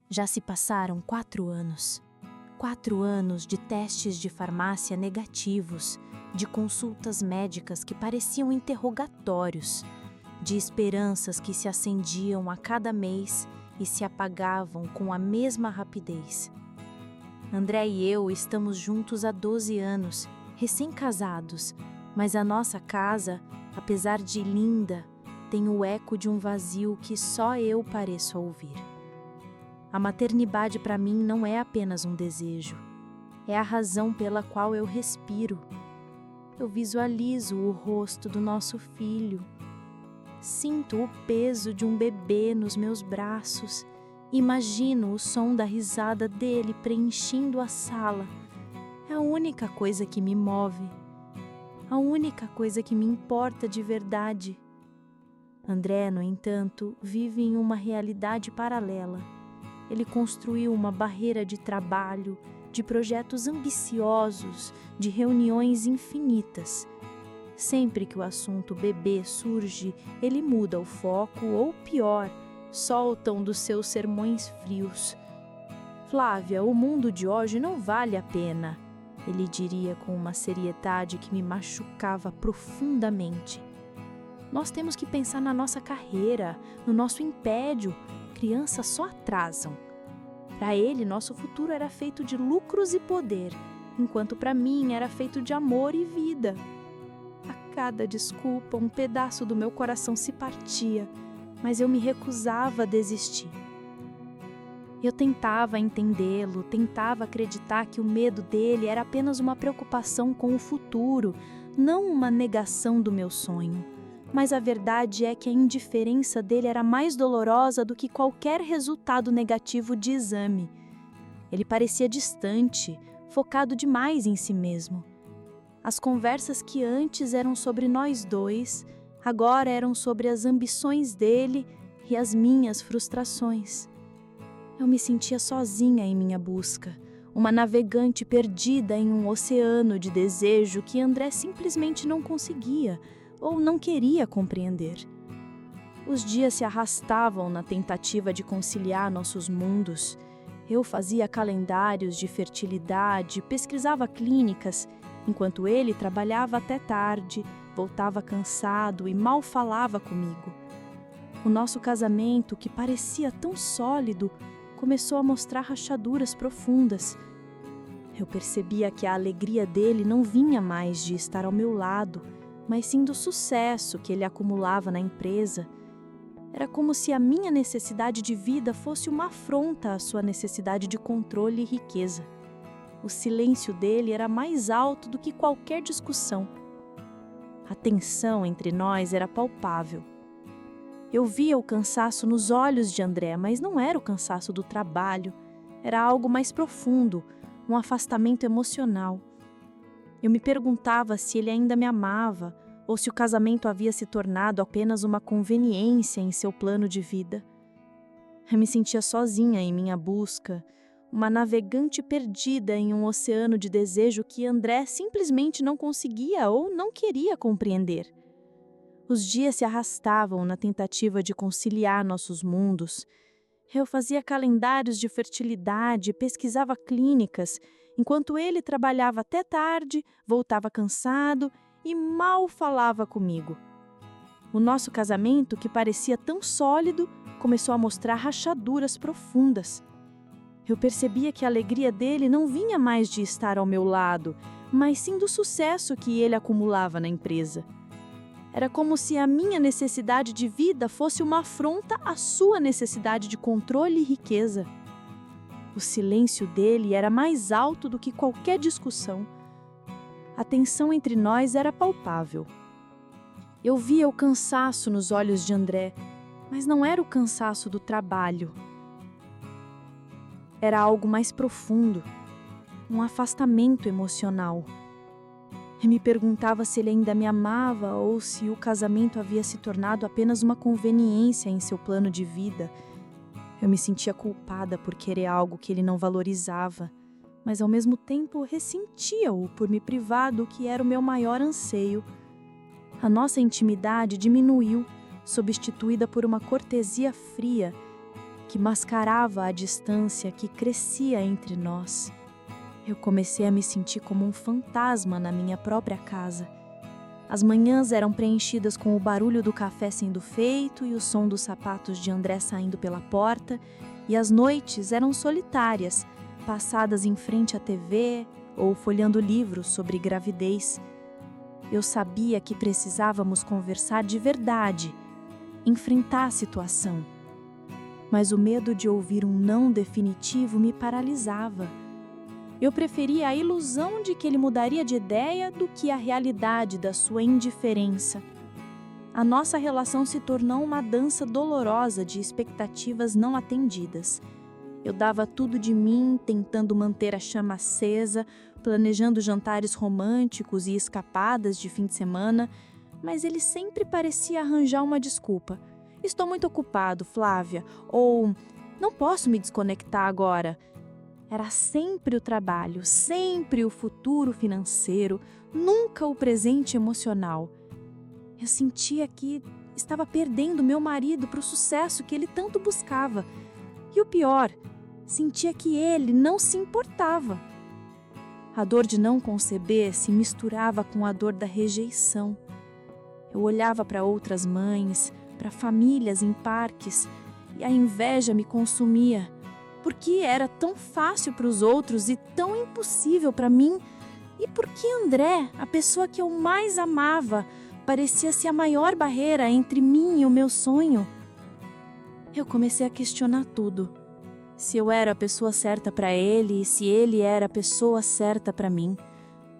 Já se passaram 4 anos. 4 anos de testes de farmácia negativos, de consultas médicas que pareciam interrogatórios, de esperanças que se acendiam a cada mês e se apagavam com a mesma rapidez. André e eu estamos juntos há 12 anos, recém-casados, mas a nossa casa, apesar de linda, tem o eco de um vazio que só eu pareço ouvir. A maternidade para mim não é apenas um desejo, é a razão pela qual eu respiro. Eu visualizo o rosto do nosso filho, sinto o peso de um bebê nos meus braços, imagino o som da risada dele preenchendo a sala. É a única coisa que me move, a única coisa que me importa de verdade. André, no entanto, vive em uma realidade paralela. Ele construiu uma barreira de trabalho, de projetos ambiciosos, de reuniões infinitas. Sempre que o assunto bebê surge, ele muda o foco ou, pior, solta um dos seus sermões frios. "Flávia, o mundo de hoje não vale a pena", ele diria com uma seriedade que me machucava profundamente. "Nós temos que pensar na nossa carreira, no nosso império. Crianças só atrasam." Para ele, nosso futuro era feito de lucros e poder, enquanto para mim era feito de amor e vida. A cada desculpa, um pedaço do meu coração se partia, mas eu me recusava a desistir. Eu tentava entendê-lo, tentava acreditar que o medo dele era apenas uma preocupação com o futuro, não uma negação do meu sonho. Mas a verdade é que a indiferença dele era mais dolorosa do que qualquer resultado negativo de exame. Ele parecia distante, focado demais em si mesmo. As conversas que antes eram sobre nós dois, agora eram sobre as ambições dele e as minhas frustrações. Eu me sentia sozinha em minha busca, uma navegante perdida em um oceano de desejo que André simplesmente não conseguia ou não queria compreender. Os dias se arrastavam na tentativa de conciliar nossos mundos. Eu fazia calendários de fertilidade, pesquisava clínicas, enquanto ele trabalhava até tarde, voltava cansado e mal falava comigo. O nosso casamento, que parecia tão sólido, começou a mostrar rachaduras profundas. Eu percebia que a alegria dele não vinha mais de estar ao meu lado, mas sim do sucesso que ele acumulava na empresa. Era como se a minha necessidade de vida fosse uma afronta à sua necessidade de controle e riqueza. O silêncio dele era mais alto do que qualquer discussão. A tensão entre nós era palpável. Eu via o cansaço nos olhos de André, mas não era o cansaço do trabalho. Era algo mais profundo, um afastamento emocional. Eu me perguntava se ele ainda me amava ou se o casamento havia se tornado apenas uma conveniência em seu plano de vida. Eu me sentia sozinha em minha busca, uma navegante perdida em um oceano de desejo que André simplesmente não conseguia ou não queria compreender. Os dias se arrastavam na tentativa de conciliar nossos mundos. Eu fazia calendários de fertilidade, pesquisava clínicas, enquanto ele trabalhava até tarde, voltava cansado e mal falava comigo. O nosso casamento, que parecia tão sólido, começou a mostrar rachaduras profundas. Eu percebia que a alegria dele não vinha mais de estar ao meu lado, mas sim do sucesso que ele acumulava na empresa. Era como se a minha necessidade de vida fosse uma afronta à sua necessidade de controle e riqueza. O silêncio dele era mais alto do que qualquer discussão. A tensão entre nós era palpável. Eu via o cansaço nos olhos de André, mas não era o cansaço do trabalho. Era algo mais profundo, um afastamento emocional. Eu me perguntava se ele ainda me amava ou se o casamento havia se tornado apenas uma conveniência em seu plano de vida. Eu me sentia culpada por querer algo que ele não valorizava, mas ao mesmo tempo ressentia-o por me privar do que era o meu maior anseio. A nossa intimidade diminuiu, substituída por uma cortesia fria, que mascarava a distância que crescia entre nós. Eu comecei a me sentir como um fantasma na minha própria casa. As manhãs eram preenchidas com o barulho do café sendo feito e o som dos sapatos de André saindo pela porta, e as noites eram solitárias, passadas em frente à TV ou folheando livros sobre gravidez. Eu sabia que precisávamos conversar de verdade, enfrentar a situação. Mas o medo de ouvir um não definitivo me paralisava. Eu preferia a ilusão de que ele mudaria de ideia do que a realidade da sua indiferença. A nossa relação se tornou uma dança dolorosa de expectativas não atendidas. Eu dava tudo de mim, tentando manter a chama acesa, planejando jantares românticos e escapadas de fim de semana, mas ele sempre parecia arranjar uma desculpa. Estou muito ocupado, Flávia, ou não posso me desconectar agora. Era sempre o trabalho, sempre o futuro financeiro, nunca o presente emocional. Eu sentia que estava perdendo meu marido para o sucesso que ele tanto buscava. E o pior, sentia que ele não se importava. A dor de não conceber se misturava com a dor da rejeição. Eu olhava para outras mães, para famílias em parques, e a inveja me consumia. Porque era tão fácil para os outros e tão impossível para mim? E por que André, a pessoa que eu mais amava, parecia ser a maior barreira entre mim e o meu sonho? Eu comecei a questionar tudo. Se eu era a pessoa certa para ele e se ele era a pessoa certa para mim.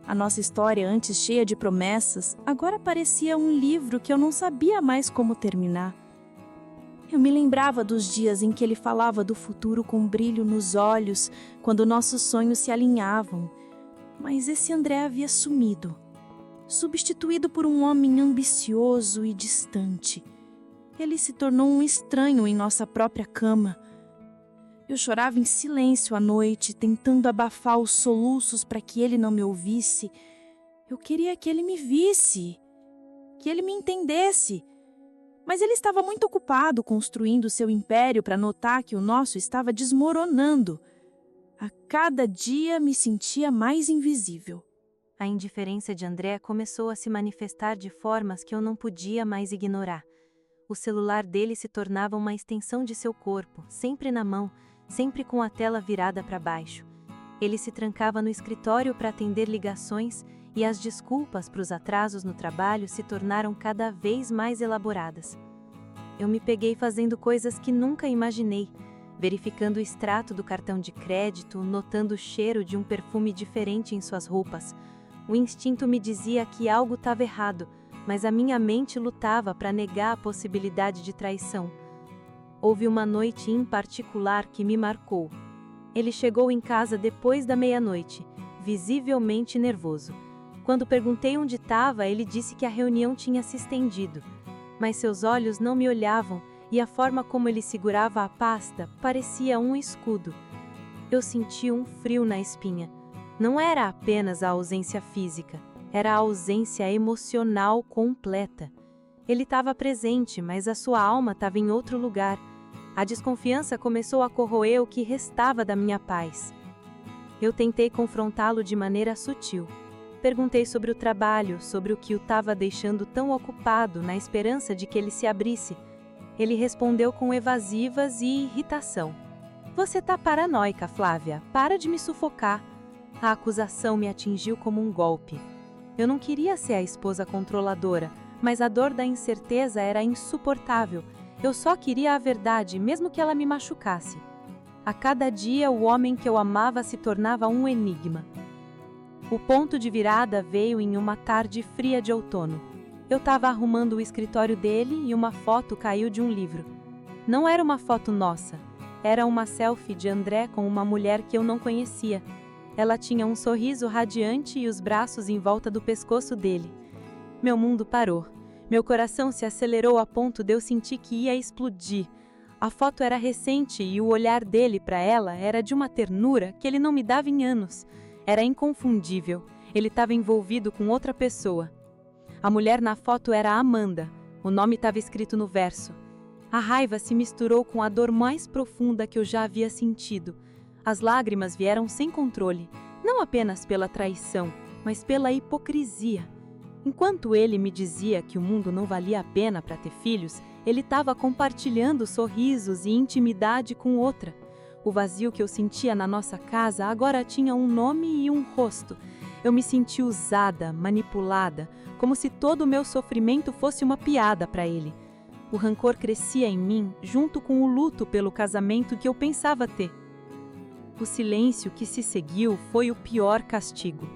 A nossa história, antes cheia de promessas, agora parecia um livro que eu não sabia mais como terminar. Eu me lembrava dos dias em que ele falava do futuro com brilho nos olhos, quando nossos sonhos se alinhavam. Mas esse André havia sumido, substituído por um homem ambicioso e distante. Ele se tornou um estranho em nossa própria cama. Eu chorava em silêncio à noite, tentando abafar os soluços para que ele não me ouvisse. Eu queria que ele me visse, que ele me entendesse. Mas ele estava muito ocupado construindo seu império para notar que o nosso estava desmoronando. A cada dia me sentia mais invisível. A indiferença de André começou a se manifestar de formas que eu não podia mais ignorar. O celular dele se tornava uma extensão de seu corpo, sempre na mão, sempre com a tela virada para baixo. Ele se trancava no escritório para atender ligações e as desculpas para os atrasos no trabalho se tornaram cada vez mais elaboradas. Eu me peguei fazendo coisas que nunca imaginei, verificando o extrato do cartão de crédito, notando o cheiro de um perfume diferente em suas roupas. O instinto me dizia que algo estava errado, mas a minha mente lutava para negar a possibilidade de traição. Houve uma noite em particular que me marcou. Ele chegou em casa depois da meia-noite, visivelmente nervoso. Quando perguntei onde estava, ele disse que a reunião tinha se estendido. Mas seus olhos não me olhavam e a forma como ele segurava a pasta parecia um escudo. Eu senti um frio na espinha. Não era apenas a ausência física, era a ausência emocional completa. Ele estava presente, mas a sua alma estava em outro lugar. A desconfiança começou a corroer o que restava da minha paz. Eu tentei confrontá-lo de maneira sutil. Perguntei sobre o trabalho, sobre o que o estava deixando tão ocupado, na esperança de que ele se abrisse. Ele respondeu com evasivas e irritação. Você tá paranoica, Flávia. Para de me sufocar. A acusação me atingiu como um golpe. Eu não queria ser a esposa controladora, mas a dor da incerteza era insuportável. Eu só queria a verdade, mesmo que ela me machucasse. A cada dia, o homem que eu amava se tornava um enigma. O ponto de virada veio em uma tarde fria de outono. Eu estava arrumando o escritório dele e uma foto caiu de um livro. Não era uma foto nossa. Era uma selfie de André com uma mulher que eu não conhecia. Ela tinha um sorriso radiante e os braços em volta do pescoço dele. Meu mundo parou. Meu coração se acelerou a ponto de eu sentir que ia explodir. A foto era recente e o olhar dele para ela era de uma ternura que ele não me dava em anos. Era inconfundível. Ele estava envolvido com outra pessoa. A mulher na foto era Amanda. O nome estava escrito no verso. A raiva se misturou com a dor mais profunda que eu já havia sentido. As lágrimas vieram sem controle, não apenas pela traição, mas pela hipocrisia. Enquanto ele me dizia que o mundo não valia a pena para ter filhos, ele estava compartilhando sorrisos e intimidade com outra. O vazio que eu sentia na nossa casa agora tinha um nome e um rosto. Eu me senti usada, manipulada, como se todo o meu sofrimento fosse uma piada para ele. O rancor crescia em mim junto com o luto pelo casamento que eu pensava ter. O silêncio que se seguiu foi o pior castigo.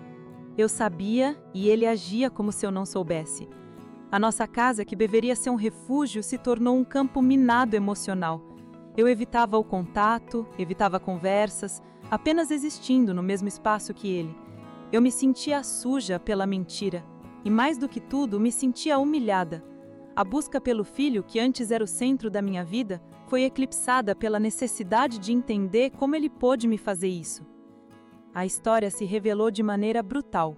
Eu sabia e ele agia como se eu não soubesse. A nossa casa, que deveria ser um refúgio, se tornou um campo minado emocional. Eu evitava o contato, evitava conversas, apenas existindo no mesmo espaço que ele. Eu me sentia suja pela mentira e, mais do que tudo, me sentia humilhada. A busca pelo filho, que antes era o centro da minha vida, foi eclipsada pela necessidade de entender como ele pôde me fazer isso. A história se revelou de maneira brutal.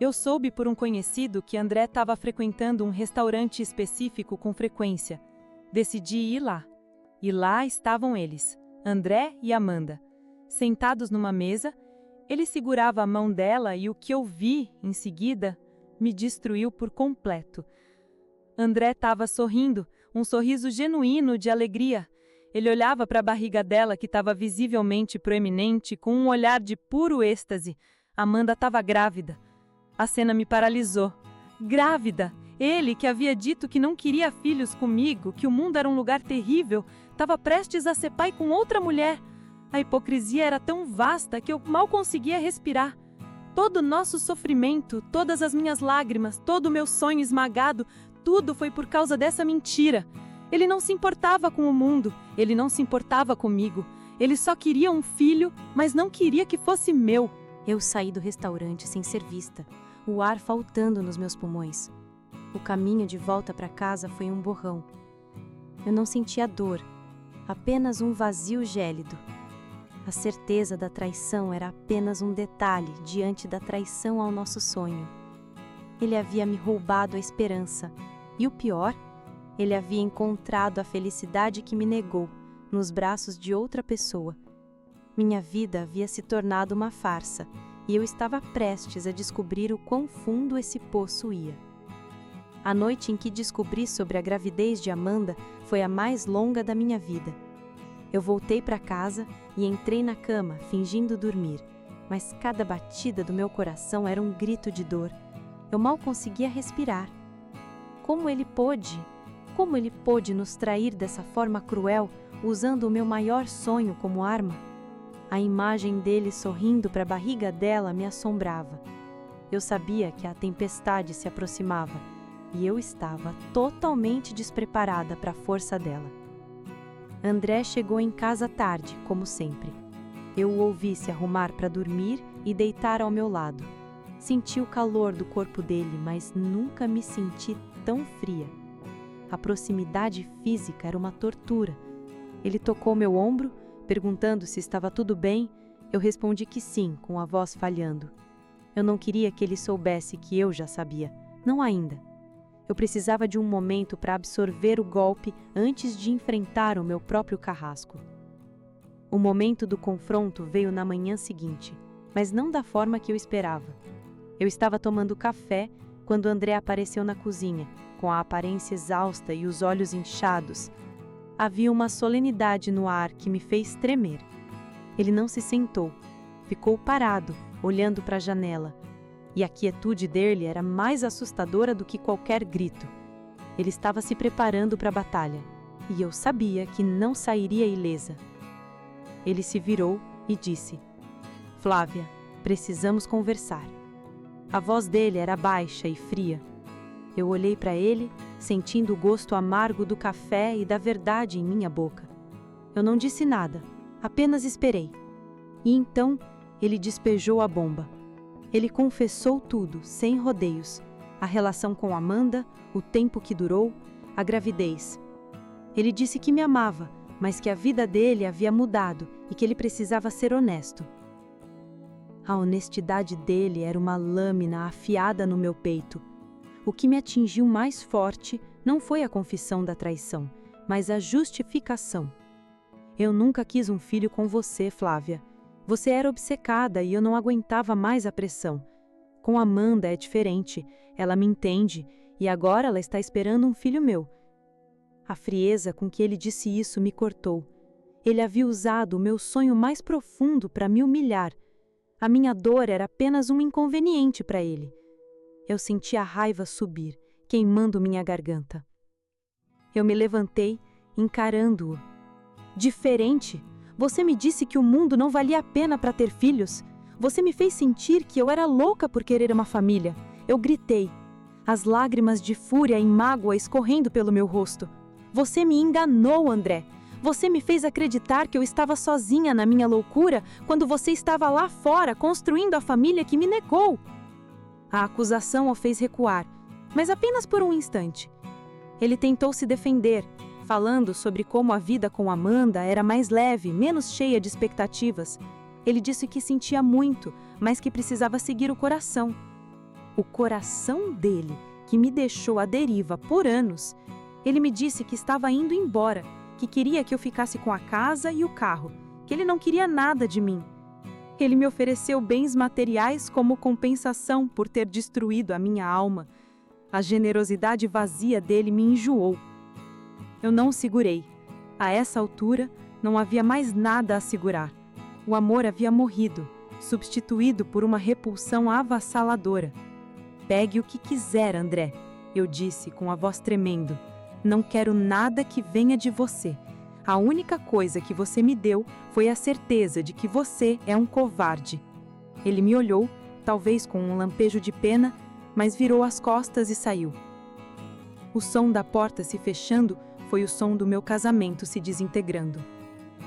Eu soube por um conhecido que André estava frequentando um restaurante específico com frequência. Decidi ir lá. E lá estavam eles, André e Amanda. Sentados numa mesa, ele segurava a mão dela e o que eu vi, em seguida, me destruiu por completo. André estava sorrindo, um sorriso genuíno de alegria. Ele olhava para a barriga dela, que estava visivelmente proeminente, com um olhar de puro êxtase. Amanda estava grávida. A cena me paralisou. Grávida! Ele, que havia dito que não queria filhos comigo, que o mundo era um lugar terrível, estava prestes a ser pai com outra mulher. A hipocrisia era tão vasta que eu mal conseguia respirar. Todo o nosso sofrimento, todas as minhas lágrimas, todo o meu sonho esmagado, tudo foi por causa dessa mentira. Ele não se importava com o mundo, ele não se importava comigo. Ele só queria um filho, mas não queria que fosse meu. Eu saí do restaurante sem ser vista, o ar faltando nos meus pulmões. O caminho de volta para casa foi um borrão. Eu não sentia dor, apenas um vazio gélido. A certeza da traição era apenas um detalhe diante da traição ao nosso sonho. Ele havia me roubado a esperança. E o pior, ele havia encontrado a felicidade que me negou, nos braços de outra pessoa. Minha vida havia se tornado uma farsa, e eu estava prestes a descobrir o quão fundo esse poço ia. A noite em que descobri sobre a gravidez de Amanda foi a mais longa da minha vida. Eu voltei para casa e entrei na cama, fingindo dormir, mas cada batida do meu coração era um grito de dor. Eu mal conseguia respirar. Como ele pôde nos trair dessa forma cruel, usando o meu maior sonho como arma? A imagem dele sorrindo para a barriga dela me assombrava. Eu sabia que a tempestade se aproximava e eu estava totalmente despreparada para a força dela. André chegou em casa tarde, como sempre. Eu o ouvi se arrumar para dormir e deitar ao meu lado. Senti o calor do corpo dele, mas nunca me senti tão fria. A proximidade física era uma tortura. Ele tocou meu ombro, perguntando se estava tudo bem. Eu respondi que sim, com a voz falhando. Eu não queria que ele soubesse que eu já sabia. Não ainda. Eu precisava de um momento para absorver o golpe antes de enfrentar o meu próprio carrasco. O momento do confronto veio na manhã seguinte, mas não da forma que eu esperava. Eu estava tomando café quando André apareceu na cozinha, com a aparência exausta e os olhos inchados. Havia uma solenidade no ar que me fez tremer. Ele não se sentou, ficou parado, olhando para a janela, e a quietude dele era mais assustadora do que qualquer grito. Ele estava se preparando para a batalha, e eu sabia que não sairia ilesa. Ele se virou e disse: "Flávia, precisamos conversar." A voz dele era baixa e fria. Eu olhei para ele, sentindo o gosto amargo do café e da verdade em minha boca. Eu não disse nada, apenas esperei. E então, ele despejou a bomba. Ele confessou tudo, sem rodeios. A relação com Amanda, o tempo que durou, a gravidez. Ele disse que me amava, mas que a vida dele havia mudado e que ele precisava ser honesto. A honestidade dele era uma lâmina afiada no meu peito. O que me atingiu mais forte não foi a confissão da traição, mas a justificação. Eu nunca quis um filho com você, Flávia. Você era obcecada e eu não aguentava mais a pressão. Com Amanda é diferente, ela me entende e agora ela está esperando um filho meu. A frieza com que ele disse isso me cortou. Ele havia usado o meu sonho mais profundo para me humilhar. A minha dor era apenas um inconveniente para ele. Eu senti a raiva subir, queimando minha garganta. Eu me levantei, encarando-o. Diferente? Você me disse que o mundo não valia a pena para ter filhos. Você me fez sentir que eu era louca por querer uma família. Eu gritei, as lágrimas de fúria e mágoa escorrendo pelo meu rosto. Você me enganou, André. Você me fez acreditar que eu estava sozinha na minha loucura quando você estava lá fora construindo a família que me negou. A acusação o fez recuar, mas apenas por um instante. Ele tentou se defender, falando sobre como a vida com Amanda era mais leve, menos cheia de expectativas. Ele disse que sentia muito, mas que precisava seguir o coração. O coração dele, que me deixou à deriva por anos. Ele me disse que estava indo embora, que queria que eu ficasse com a casa e o carro, que ele não queria nada de mim. Ele me ofereceu bens materiais como compensação por ter destruído a minha alma. A generosidade vazia dele me enjoou. Eu não o segurei. A essa altura, não havia mais nada a segurar. O amor havia morrido, substituído por uma repulsão avassaladora. Pegue o que quiser, André, eu disse com a voz tremendo. Não quero nada que venha de você. A única coisa que você me deu foi a certeza de que você é um covarde. Ele me olhou, talvez com um lampejo de pena, mas virou as costas e saiu. O som da porta se fechando foi o som do meu casamento se desintegrando.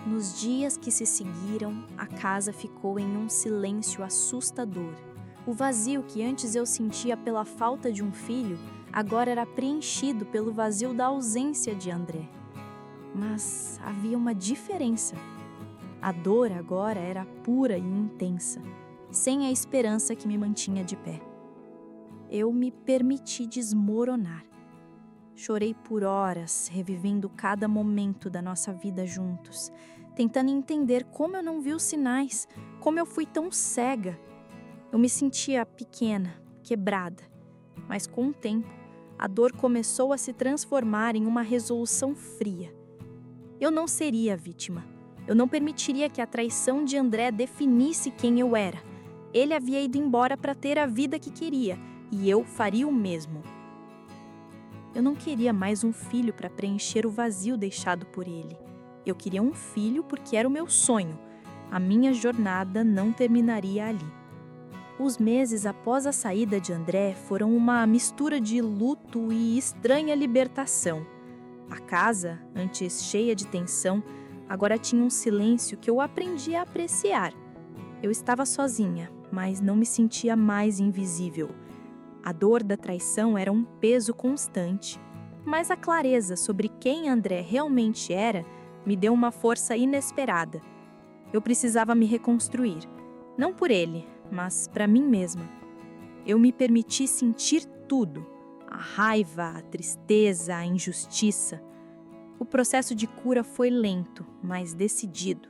Nos dias que se seguiram, a casa ficou em um silêncio assustador. O vazio que antes eu sentia pela falta de um filho, agora era preenchido pelo vazio da ausência de André. Mas havia uma diferença. A dor agora era pura e intensa, sem a esperança que me mantinha de pé. Eu me permiti desmoronar. Chorei por horas, revivendo cada momento da nossa vida juntos, tentando entender como eu não vi os sinais, como eu fui tão cega. Eu me sentia pequena, quebrada, mas com o tempo, a dor começou a se transformar em uma resolução fria. Eu não seria a vítima. Eu não permitiria que a traição de André definisse quem eu era. Ele havia ido embora para ter a vida que queria, e eu faria o mesmo. Eu não queria mais um filho para preencher o vazio deixado por ele. Eu queria um filho porque era o meu sonho. A minha jornada não terminaria ali. Os meses após a saída de André foram uma mistura de luto e estranha libertação. A casa, antes cheia de tensão, agora tinha um silêncio que eu aprendi a apreciar. Eu estava sozinha, mas não me sentia mais invisível. A dor da traição era um peso constante, mas a clareza sobre quem André realmente era me deu uma força inesperada. Eu precisava me reconstruir, não por ele, mas para mim mesma. Eu me permiti sentir tudo, a raiva, a tristeza, a injustiça. O processo de cura foi lento, mas decidido.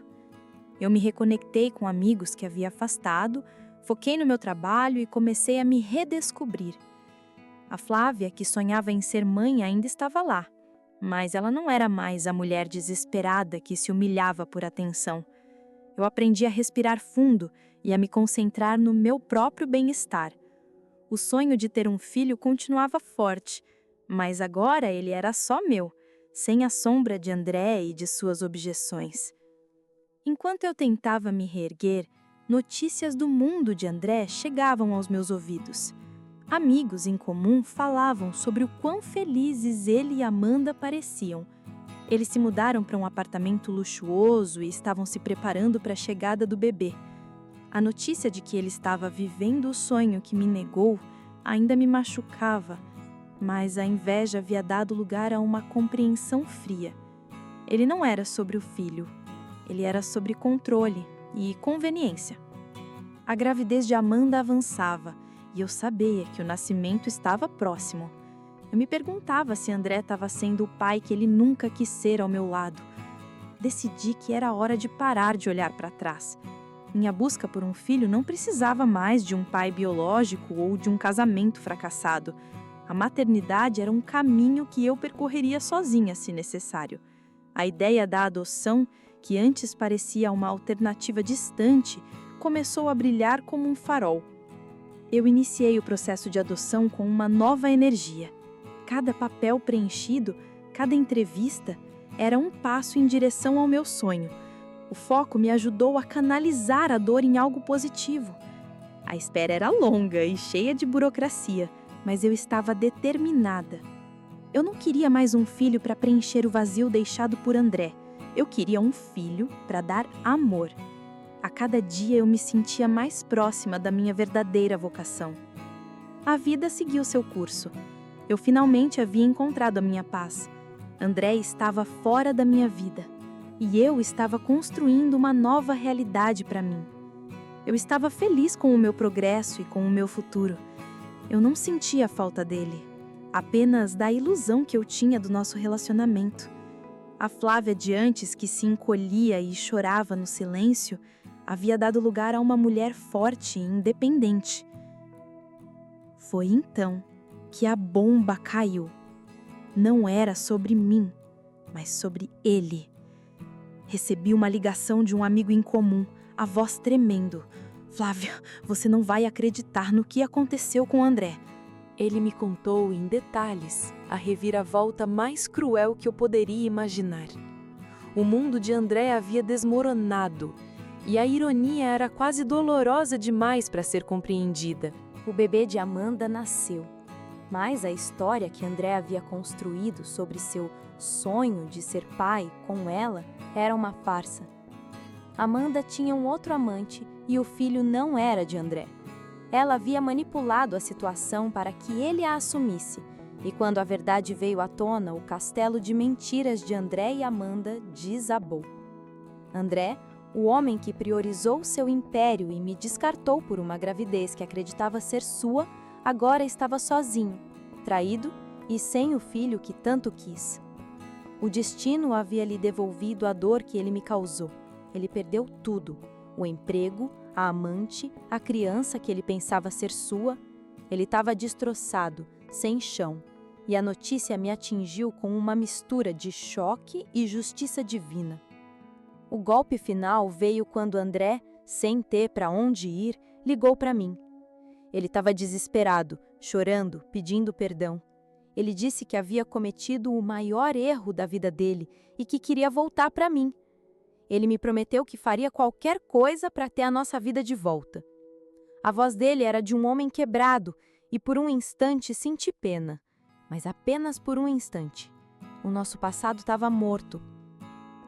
Eu me reconectei com amigos que havia afastado, foquei no meu trabalho e comecei a me redescobrir. A Flávia, que sonhava em ser mãe, ainda estava lá, mas ela não era mais a mulher desesperada que se humilhava por atenção. Eu aprendi a respirar fundo e a me concentrar no meu próprio bem-estar. O sonho de ter um filho continuava forte, mas agora ele era só meu, sem a sombra de André e de suas objeções. Enquanto eu tentava me reerguer, notícias do mundo de André chegavam aos meus ouvidos. Amigos em comum falavam sobre o quão felizes ele e Amanda pareciam. Eles se mudaram para um apartamento luxuoso e estavam se preparando para a chegada do bebê. A notícia de que ele estava vivendo o sonho que me negou ainda me machucava, mas a inveja havia dado lugar a uma compreensão fria. Ele não era sobre o filho, ele era sobre controle e conveniência. A gravidez de Amanda avançava e eu sabia que o nascimento estava próximo. Eu Eu me perguntava se André estava sendo o pai que ele nunca quis ser ao meu lado. Decidi que era hora de parar de olhar para trás. Minha busca por um filho não precisava mais de um pai biológico ou de um casamento fracassado. A maternidade era um caminho que eu percorreria sozinha, se necessário. A ideia da adoção, que antes parecia uma alternativa distante, começou a brilhar como um farol. Eu iniciei o processo de adoção com uma nova energia. Cada papel preenchido, cada entrevista, era um passo em direção ao meu sonho. O foco me ajudou a canalizar a dor em algo positivo. A espera era longa e cheia de burocracia, mas eu estava determinada. Eu não queria mais um filho para preencher o vazio deixado por André. Eu queria um filho para dar amor. A cada dia eu me sentia mais próxima da minha verdadeira vocação. A vida seguiu seu curso. Eu finalmente havia encontrado a minha paz. André estava fora da minha vida. E eu estava construindo uma nova realidade para mim. Eu estava feliz com o meu progresso e com o meu futuro. Eu não sentia falta dele, apenas da ilusão que eu tinha do nosso relacionamento. A Flávia de antes, que se encolhia e chorava no silêncio, havia dado lugar a uma mulher forte e independente. Foi então que a bomba caiu. Não era sobre mim, mas sobre ele. Recebi uma ligação de um amigo em comum, a voz tremendo. Flávia, você não vai acreditar no que aconteceu com André. Ele me contou em detalhes a reviravolta mais cruel que eu poderia imaginar. O mundo de André havia desmoronado e a ironia era quase dolorosa demais para ser compreendida. O bebê de Amanda nasceu, mas a história que André havia construído sobre seu sonho de ser pai com ela era uma farsa. Amanda tinha um outro amante e o filho não era de André. Ela havia manipulado a situação para que ele a assumisse, e quando a verdade veio à tona, o castelo de mentiras de André e Amanda desabou. André, o homem que priorizou seu império e me descartou por uma gravidez que acreditava ser sua, agora estava sozinho, traído e sem o filho que tanto quis. O destino havia lhe devolvido a dor que ele me causou. Ele perdeu tudo: o emprego, a amante, a criança que ele pensava ser sua. Ele estava destroçado, sem chão, e a notícia me atingiu com uma mistura de choque e justiça divina. O golpe final veio quando André, sem ter para onde ir, ligou para mim. Ele estava desesperado, chorando, pedindo perdão. Ele disse que havia cometido o maior erro da vida dele e que queria voltar para mim. Ele me prometeu que faria qualquer coisa para ter a nossa vida de volta. A voz dele era de um homem quebrado e por um instante senti pena, mas apenas por um instante. O nosso passado estava morto.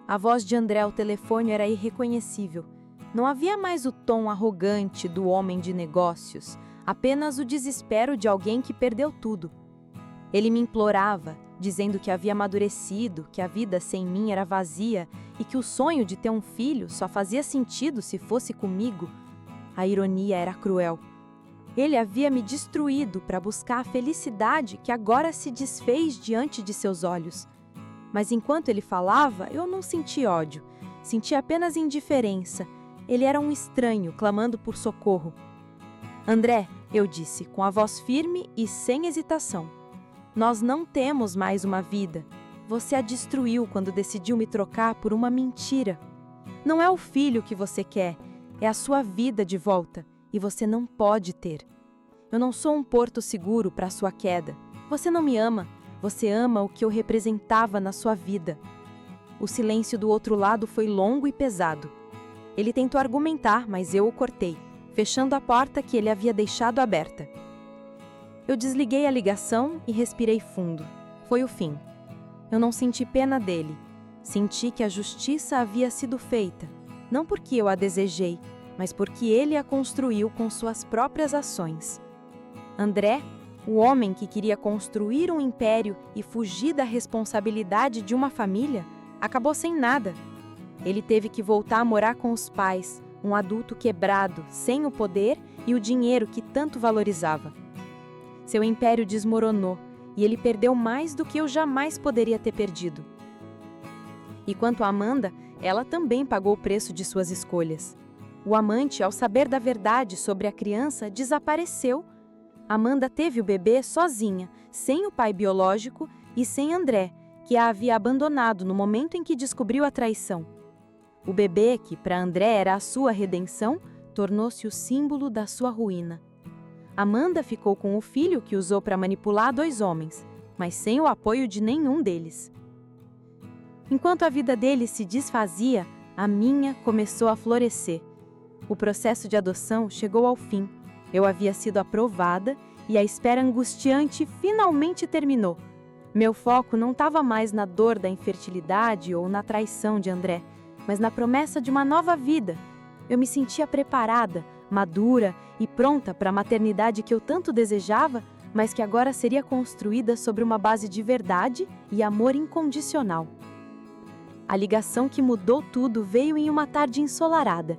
A voz de André ao telefone era irreconhecível. Não havia mais o tom arrogante do homem de negócios, apenas o desespero de alguém que perdeu tudo. Ele me implorava, dizendo que havia amadurecido, que a vida sem mim era vazia e que o sonho de ter um filho só fazia sentido se fosse comigo. A ironia era cruel. Ele havia me destruído para buscar a felicidade que agora se desfez diante de seus olhos. Mas enquanto ele falava, eu não senti ódio, senti apenas indiferença. Ele era um estranho, clamando por socorro. André, eu disse, com a voz firme e sem hesitação. Nós não temos mais uma vida. Você a destruiu quando decidiu me trocar por uma mentira. Não é o filho que você quer, é a sua vida de volta, e você não pode ter. Eu não sou um porto seguro para a sua queda. Você não me ama, você ama o que eu representava na sua vida. O silêncio do outro lado foi longo e pesado. Ele tentou argumentar, mas eu o cortei, fechando a porta que ele havia deixado aberta. Eu desliguei a ligação e respirei fundo. Foi o fim. Eu não senti pena dele. Senti que a justiça havia sido feita, não porque eu a desejei, mas porque ele a construiu com suas próprias ações. André, o homem que queria construir um império e fugir da responsabilidade de uma família, acabou sem nada. Ele teve que voltar a morar com os pais, um adulto quebrado, sem o poder e o dinheiro que tanto valorizava. Seu império desmoronou e ele perdeu mais do que eu jamais poderia ter perdido. E quanto a Amanda, ela também pagou o preço de suas escolhas. O amante, ao saber da verdade sobre a criança, desapareceu. Amanda teve o bebê sozinha, sem o pai biológico e sem André, que a havia abandonado no momento em que descobriu a traição. O bebê, que para André era a sua redenção, tornou-se o símbolo da sua ruína. Amanda ficou com o filho que usou para manipular 2 homens, mas sem o apoio de nenhum deles. Enquanto a vida deles se desfazia, a minha começou a florescer. O processo de adoção chegou ao fim. Eu havia sido aprovada e a espera angustiante finalmente terminou. Meu foco não estava mais na dor da infertilidade ou na traição de André, mas na promessa de uma nova vida. Eu me sentia preparada, madura e pronta para a maternidade que eu tanto desejava, mas que agora seria construída sobre uma base de verdade e amor incondicional. A ligação que mudou tudo veio em uma tarde ensolarada.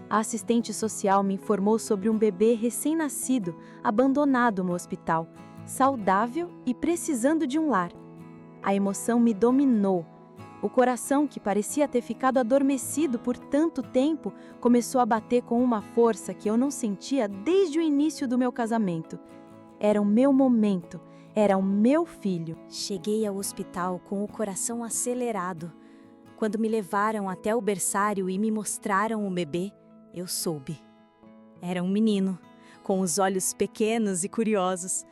A assistente social me informou sobre um bebê recém-nascido, abandonado no hospital, saudável e precisando de um lar. A emoção me dominou. O coração, que parecia ter ficado adormecido por tanto tempo, começou a bater com uma força que eu não sentia desde o início do meu casamento. Era o meu momento, era o meu filho. Cheguei ao hospital com o coração acelerado. Quando me levaram até o berçário e me mostraram o bebê, eu soube. Era um menino, com os olhos pequenos e curiosos.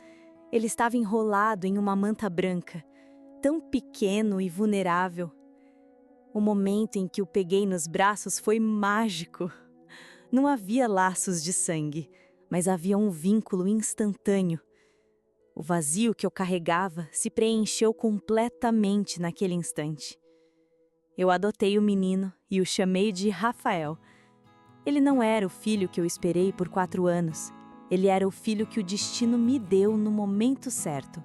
Ele estava enrolado em uma manta branca, tão pequeno e vulnerável. O momento em que o peguei nos braços foi mágico. Não havia laços de sangue, mas havia um vínculo instantâneo. O vazio que eu carregava se preencheu completamente naquele instante. Eu adotei o menino e o chamei de Rafael. Ele não era o filho que eu esperei por 4 anos. Ele era o filho que o destino me deu no momento certo.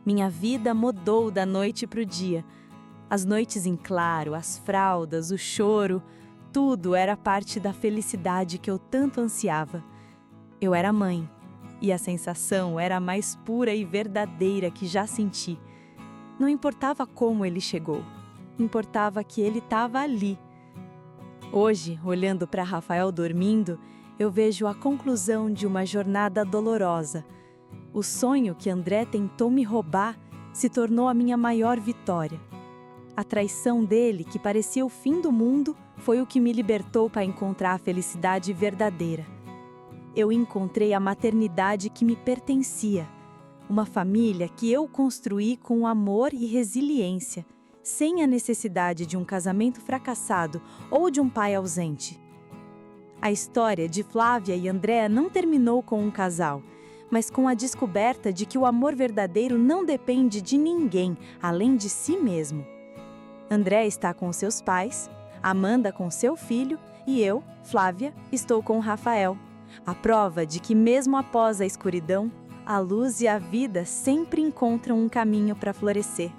Minha vida mudou da noite para o dia. As noites em claro, as fraldas, o choro, tudo era parte da felicidade que eu tanto ansiava. Eu era mãe, e a sensação era a mais pura e verdadeira que já senti. Não importava como ele chegou, importava que ele estava ali. Hoje, olhando para Rafael dormindo, eu vejo a conclusão de uma jornada dolorosa. O sonho que André tentou me roubar se tornou a minha maior vitória. A traição dele, que parecia o fim do mundo, foi o que me libertou para encontrar a felicidade verdadeira. Eu encontrei a maternidade que me pertencia, uma família que eu construí com amor e resiliência, sem a necessidade de um casamento fracassado ou de um pai ausente. A história de Flávia e André não terminou com um casal, mas com a descoberta de que o amor verdadeiro não depende de ninguém além de si mesmo. André está com seus pais, Amanda com seu filho e eu, Flávia, estou com Rafael. A prova de que mesmo após a escuridão, a luz e a vida sempre encontram um caminho para florescer.